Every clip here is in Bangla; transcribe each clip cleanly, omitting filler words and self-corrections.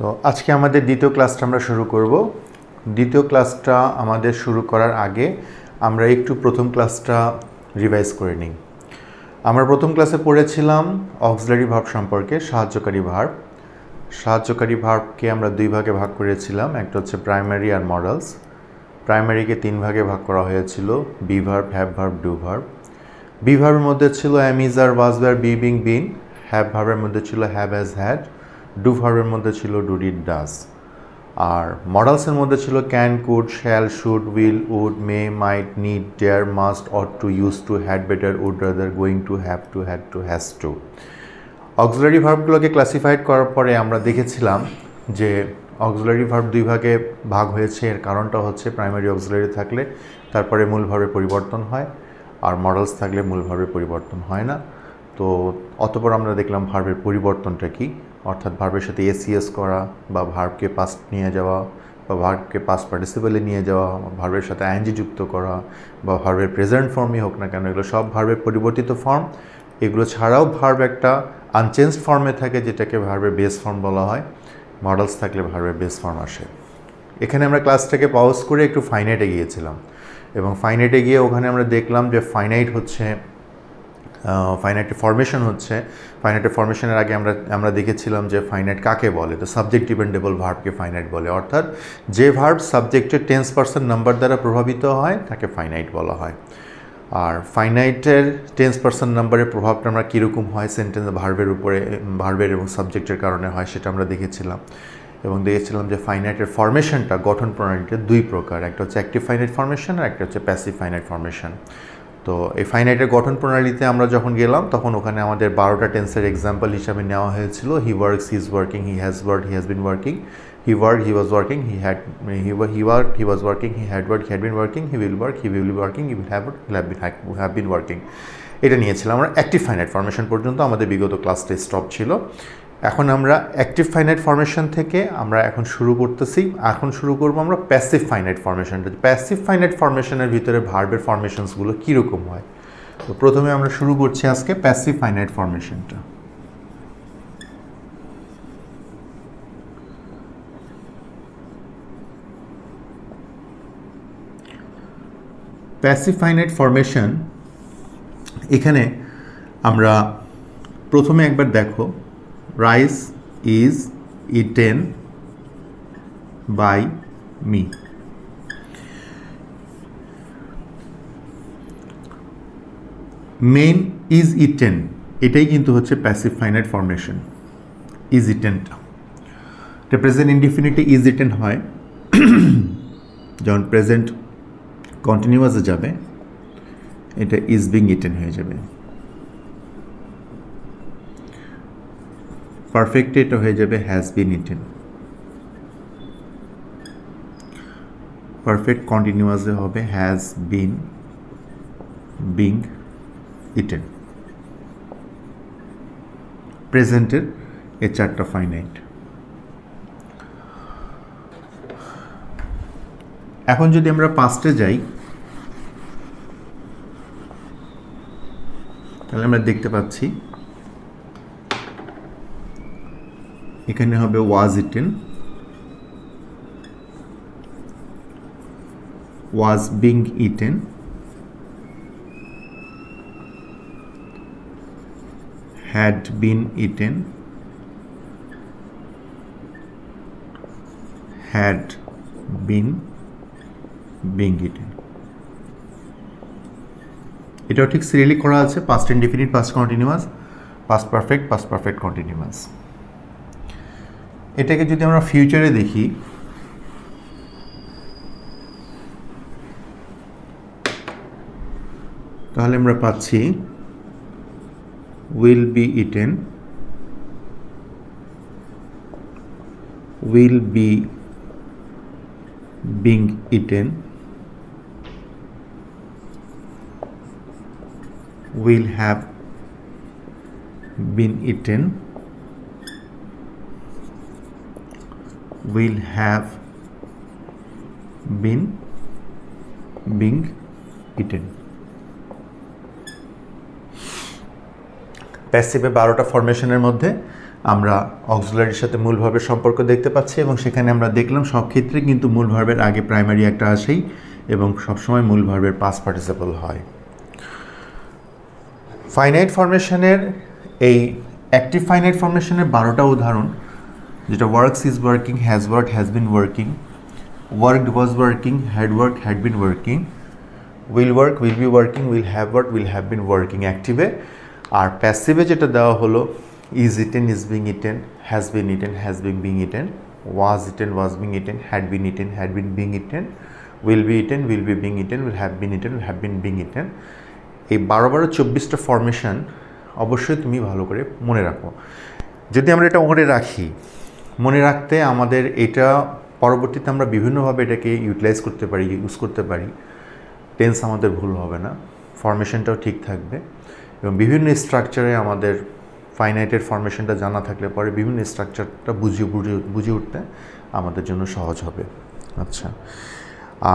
তো আজকে আমাদের দ্বিতীয় ক্লাসটা আমরা শুরু করব। দ্বিতীয় ক্লাসটা আমাদের শুরু করার আগে আমরা একটু প্রথম ক্লাসটা রিভাইজ করে নিই। আমরা প্রথম ক্লাসে পড়েছিলাম অক্সিলারি ভার্ব সম্পর্কে, সাহায্যকারী ভার্ব। সাহায্যকারী ভার্বকে আমরা দুই ভাগে ভাগ করেছিলাম, একটা হচ্ছে প্রাইমারি আর মডেলস। প্রাইমারিকে তিন ভাগে ভাগ করা হয়েছিল, be verb, have verb, do verb. Be ভার্বের মধ্যে ছিল am, is, are, was, were, be, being, been. Have ভার্বের মধ্যে ছিল হ্যাভ, হ্যাজ, হ্যাড। ডু ভার্বের মধ্যে ছিল ডু, ডিড, ডাজ। আর মডেলসের মধ্যে ছিল can, could, shall, should, will, would, may, might, need, dare, must, ought to, used to, had better, would rather, going to, have to, had to, has to. Auxiliary ভার্বগুলোকে ক্লাসিফাইড করার পরে আমরা দেখেছিলাম যে অক্সিলারি ভার্ব দুই ভাগে ভাগ হয়েছে। এর কারণটা হচ্ছে প্রাইমারি অক্সিলারি থাকলে তারপরে মূল ভার্বের পরিবর্তন হয়, আর মডেলস থাকলে মূল ভার্বের পরিবর্তন হয় না। তো অতঃপর আমরা দেখলাম ভার্বের পরিবর্তনটা কি, অর্থাৎ ভার্বের সাথে এসিএস করা, বা ভার্বকে পাস্ট নিয়ে যাওয়া, বা ভার্বকে পাস্ট পার্টিসিপলে নিয়ে যাওয়া, ভার্বের সাথে আইএনজি যুক্ত করা, বা ভার্বের প্রেজেন্ট ফর্মই হোক না কেন, এগুলো সব ভার্বের পরিবর্তিত ফর্ম। এগুলো ছাড়াও ভার্ব একটা আনচেঞ্জড ফর্মে থাকে, যেটাকে ভার্বের বেস ফর্ম বলা হয়। মডেলস থাকলে ভার্বের বেস ফর্ম আসে। এখানে আমরা ক্লাসটাকে পজ করে একটু ফাইনাইটে গিয়েছিলাম, এবং ফাইনাইটে গিয়ে ওখানে আমরা দেখলাম যে ফাইনাইট হচ্ছে ফাইনাইটের ফরমেশন হচ্ছে। ফাইনাইটের ফরমেশনের আগে আমরা দেখেছিলাম যে ফাইনাইট কাকে বলে। তো সাবজেক্ট ডিপেন্ডেবল ভার্বকে ফাইনাইট বলে, অর্থাৎ যে ভার্ব সাবজেক্টের টেন্স পার্সন নাম্বার দ্বারা প্রভাবিত হয় তাকে ফাইনাইট বলা হয়। আর ফাইনাইটের টেন্স পার্সন নাম্বারের প্রভাবটা আমরা কীরকম হয় সেন্টেন্স ভার্বের উপরে, ভার্বের এবং সাবজেক্টের কারণে হয়, সেটা আমরা দেখেছিলাম। এবং দেখেছিলাম যে ফাইনাইটের ফরমেশনটা, গঠন প্রণালীটা দুই প্রকার, একটা হচ্ছে অ্যাক্টিভ ফাইনাইট ফরমেশন আর একটা হচ্ছে প্যাসিভ ফাইনাইট ফরমেশন। তো এই ফাইনাইটের গঠন প্রণালীতে আমরা যখন গেলাম তখন ওখানে আমাদের 12টা টেন্সের এক্সাম্পল হিসাবে নেওয়া হয়েছিল। He works, he is working, he has worked, he has been working. He worked, he was working, he worked, he was working, he had worked, he had been working, he will work, he will be working, he will have been working. এটা নিয়েছিলাম আমরা। অ্যাক্টিভ ফাইনাইট ফরমেশন পর্যন্ত আমাদের বিগত ক্লাসটা স্টপ ছিল। এখন আমরা অ্যাক্টিভ ফাইনাইট ফরমেশন থেকে আমরা এখন শুরু করতেছি। এখন শুরু করবো আমরা প্যাসিভ ফাইনাইট ফরমেশনটা। প্যাসিভ ফাইনাইট ফরমেশনের ভিতরে ভার্বের ফরমেশনসগুলো কীরকম হয়। তো প্রথমে আমরা শুরু করছি আজকে প্যাসিভ ফাইনাইট ফরমেশনটা। প্যাসিভ ফাইনাইট ফরমেশন, এখানে আমরা প্রথমে একবার দেখো, rice is eaten by me. Main is eaten, এটাই কিন্তু হচ্ছে প্যাসিভ ফাইনাইট ফরমেশন। ইজ ইটেনটা প্রেজেন্ট ইনডিফিনিটে ইজ ইটেন হয়, যখন প্রেজেন্ট কন্টিনিউয়াসে যাবে এটা ইজ বিং ইটেন হয়ে যাবে। পারফেক্টে এটা হয়ে যাবে হ্যাজ বিন ইটেন। পারফেক্ট কন্টিনিউয়াসে হবে হ্যাজ বিন, বিং ইটেন। প্রেজেন্টের এই চারটা ফাইনাইট। এখন যদি আমরা পাস্টে যাই তাহলে আমরা দেখতে পাচ্ছি এখানে হবে was eaten, was being eaten, had been eaten, had been being eaten। এটাও ঠিক সিরিয়ালি করা আছে, past indefinite, past continuous, past perfect, past perfect continuous. এটাকে যদি আমরা ফিউচারে দেখি তাহলে আমরা পাচ্ছি will be eaten, will be being eaten, will have been eaten, will have been being eaten। প্যাসিভে 12টা ফরমেশনের মধ্যে আমরা অক্সিলারির সাথে মূল ভার্বের সম্পর্ক দেখতে পাচ্ছি এবং সেখানে আমরা দেখলাম সব ক্ষেত্রে কিন্তু মূল ভার্বের আগে প্রাইমারি একটা আসেই এবং সবসময় মূল ভার্বের পাস্ট পার্টিসিপল হয়। ফাইনাইট ফরমেশনের এই অ্যাক্টিভ ফাইনাইট ফরমেশনের 12টা উদাহরণ, যেটা works is working, has work, has been working, worked was working, had work, had been working, will work, will be working, will have work, will have been working অ্যাক্টিভে। আর প্যাসিভে যেটা দেওয়া হলো is eaten, is being eaten, has been eaten, has been being eaten, was eaten, was being eaten, had been eaten, had been being eaten, will be eaten, will be being eaten, will have been eaten, will have been being eaten। এই 12-24টা ফরমেশন অবশ্যই তুমি ভালো করে মনে রাখো। যদি আমরা এটা মনে রাখি, মনে রাখতে আমাদের এটা পরবর্তীতে আমরা বিভিন্নভাবে এটাকে ইউটিলাইজ করতে পারি, ইউজ করতে পারি। টেন্স আমাদের ভুল হবে না, ফরমেশনটাও ঠিক থাকবে এবং বিভিন্ন স্ট্রাকচারে আমাদের ফাইনাইটের ফরমেশনটা জানা থাকলে পরে বিভিন্ন স্ট্রাকচারটা বুঝে উঠতে আমাদের জন্য সহজ হবে। আচ্ছা,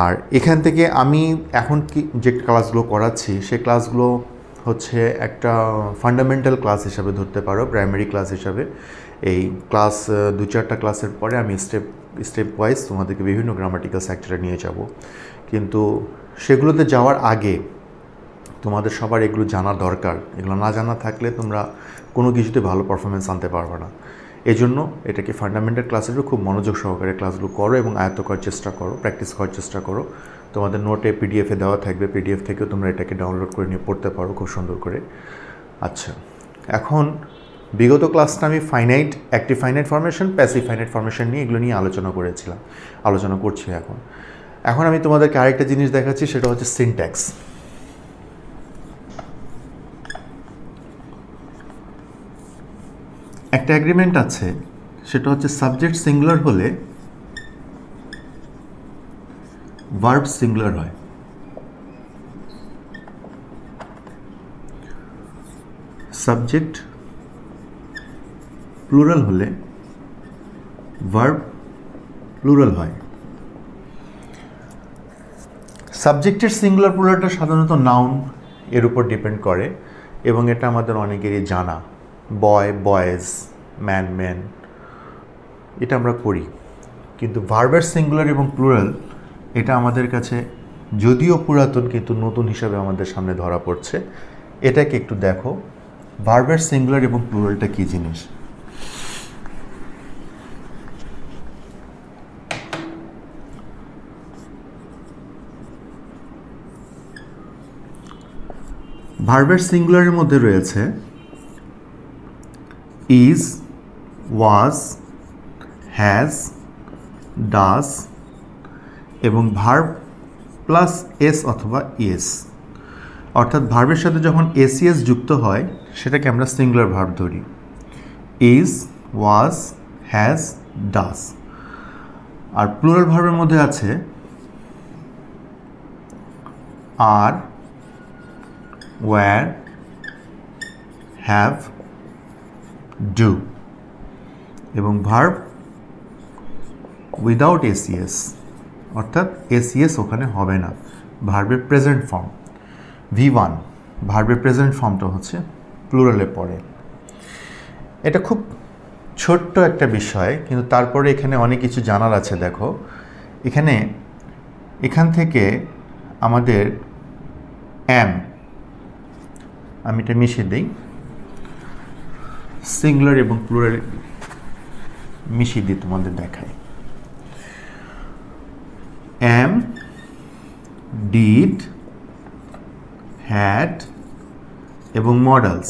আর এখান থেকে আমি এখন যে ক্লাসগুলো করাচ্ছি সেই ক্লাসগুলো হচ্ছে একটা ফান্ডামেন্টাল ক্লাস হিসাবে ধরতে পারো, প্রাইমারি ক্লাস হিসাবে। এই ক্লাস 2-4টা ক্লাসের পরে আমি স্টেপ ওয়াইজ তোমাদেরকে বিভিন্ন গ্রামাটিক্যাল সেক্টরে নিয়ে যাব, কিন্তু সেগুলোতে যাওয়ার আগে তোমাদের সবার এগুলো জানা দরকার। এগুলো না জানা থাকলে তোমরা কোনো কিছুতে ভালো পারফরমেন্স আনতে পারবে না। এই জন্য এটাকে ফান্ডামেন্টাল ক্লাসের খুব মনোযোগ সহকারে ক্লাসগুলো করো এবং আয়ত্ত করার চেষ্টা করো, প্র্যাকটিস করার চেষ্টা করো। তোমাদের নোটে পিডিএফে দেওয়া থাকবে, পিডিএফ থেকেও তোমরা এটাকে ডাউনলোড করে নিয়ে পড়তে পারো খুব সুন্দর করে। আচ্ছা, এখন বিগত ক্লাসটা আমি finite, active finite formation, passive finite formation নিয়ে এগুলো নিয়ে আলোচনা করছি। এখন আমি তোমাদেরকে আরেকটা জিনিস দেখাচ্ছি, সেটা হচ্ছে সিনট্যাক্স। একটা এগ্রিমেন্ট আছে, সেটা হচ্ছে সাবজেক্ট সিঙ্গুলার হলে ভার্ব সিঙ্গুলার হয়, সাবজেক্ট প্লুরাল হলে ভার্ব প্লুরাল হয়। সাবজেক্টের সিঙ্গুলার প্লুরালটা সাধারণত নাউন এর উপর ডিপেন্ড করে এবং এটা আমাদের অনেকেরই জানা। বয় বয়েজ, ম্যান ম্যান, এটা আমরা করি। কিন্তু ভার্বের সিঙ্গুলার এবং প্লুরাল এটা আমাদের কাছে যদিও পুরাতন কিন্তু নতুন হিসাবে আমাদের সামনে ধরা পড়ছে। এটাকে একটু দেখো, ভার্বের সিঙ্গুলার এবং প্লুরালটা কী জিনিস। ভার্বের সিঙ্গুলারের মধ্যে রয়েছে ইজ, ওয়াজ, হ্যাজ, ডাজ এবং ভার্ব প্লাস এস অথবা ইএস। অর্থাৎ ভার্বের সাথে যখন এসিএস যুক্ত হয় সেটাকে আমরা সিঙ্গুলার ভার্ব ধরি। Is, was, has, does. আর প্লুরাল ভার্বের মধ্যে আছে আর, ওয়্যার, হ্যাভ, ডু এবং ভার্ব উইদাউট এসিএস, অর্থাৎ এসিএস ওখানে হবে না। ভার্বের প্রেজেন্ট ফর্ম V1, ভার্বের প্রেজেন্ট ফর্মটা হচ্ছে প্লুরালে পড়ে। এটা খুব ছোট্ট একটা বিষয়, কিন্তু তারপরে এখানে অনেক কিছু জানার আছে। দেখো এখান থেকে আমাদের অ্যাম, আমি এটা মিশিয়ে দিই, সিঙ্গুলার এবং প্লুরাল মিশিয়ে দিয়ে তোমাদের দেখাই। অ্যাম, ডিড, হ্যাড এবং মডেলস,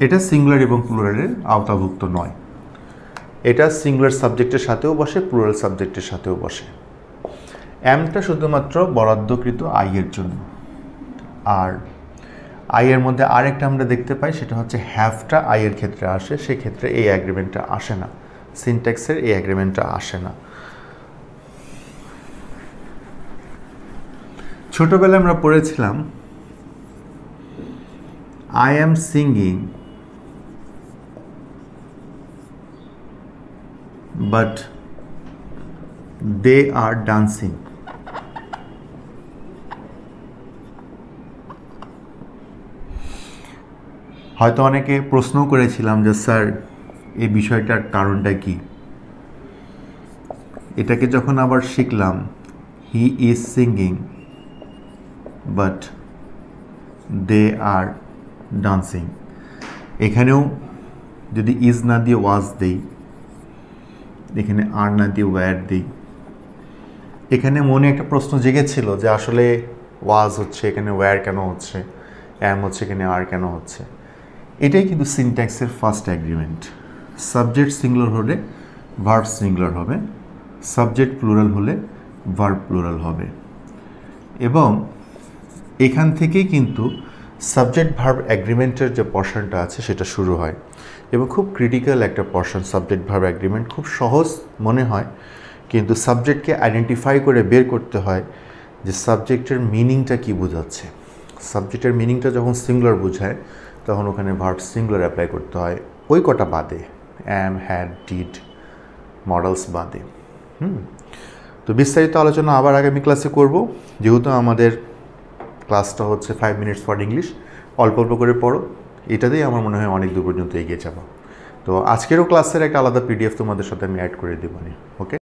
এটা সিঙ্গুলার এবং প্লুরালের আওতাভুক্ত নয়। এটা সিঙ্গুলার সাবজেক্টের সাথেও বসে, প্লুরাল সাবজেক্টের সাথেও বসে। অ্যামটা শুধুমাত্র বরাদ্দকৃত আই এর জন্য। আর আই এর মধ্যে আরেকটা আমরা দেখতে পাই, সেটা হচ্ছে হ্যাভটা আই এর ক্ষেত্রে আসে, সেক্ষেত্রে এই অ্যাগ্রিমেন্টটা আসে না, সিনট্যাক্সের এই অ্যাগ্রিমেন্টটা আসে না। ছোটবেলায় আমরা পড়েছিলাম I am singing but they are dancing. হয়তো অনেকে প্রশ্নও করেছিলাম যে স্যার এই বিষয়টার কারণটা কি। এটাকে যখন আবার শিখলাম, he is singing but they are dancing, এখানেও যদি ইজ না দিয়ে ওয়াজ দেই, এখানে আর না দিয়ে ওয়্যার দিই, এখানে মনে একটা প্রশ্ন জেগেছিল যে আসলে ওয়াজ হচ্ছে এখানে ওয়্যার কেন হচ্ছে, অ্যাম হচ্ছে এখানে আর কেন হচ্ছে। এটাই কিন্তু সিনট্যাক্সের ফার্স্ট অ্যাগ্রিমেন্ট। সাবজেক্ট সিঙ্গুলার হলে ভার্ব সিঙ্গুলার হবে, সাবজেক্ট প্লুরাল হলে ভার্ব প্লুরাল হবে, এবং এখান থেকেই কিন্তু সাবজেক্ট ভার্ব অ্যাগ্রিমেন্টের যে পোর্শনটা আছে সেটা শুরু হয়, এবং খুব ক্রিটিক্যাল একটা পোর্শন সাবজেক্ট ভার্ব অ্যাগ্রিমেন্ট। খুব সহজ মনে হয়, কিন্তু সাবজেক্টকে আইডেন্টিফাই করে বের করতে হয় যে সাবজেক্টের মিনিংটা কী বোঝাচ্ছে। সাবজেক্টের মিনিংটা যখন সিঙ্গুলার বোঝায় তখন ওখানে ভার্ব সিঙ্গুলার অ্যাপ্লাই করতে হয়, ওই কটা বাদে, অ্যাম, হ্যাড, ডিড, মডেলস বাদে। তো বিস্তারিত আলোচনা আবার আগামী ক্লাসে করব। যেহেতু আমাদের ক্লাসটা হচ্ছে 5 মিনিটস ফর ইংলিশ, অল্প অল্প করে পড়ো, এটাতেই আমার মনে হয় অনেক দূর পর্যন্ত এগিয়ে যাবো। তো আজকেরও ক্লাসের একটা আলাদা পিডিএফ তোমাদের সাথে আমি অ্যাড করে দেবো। ওকে।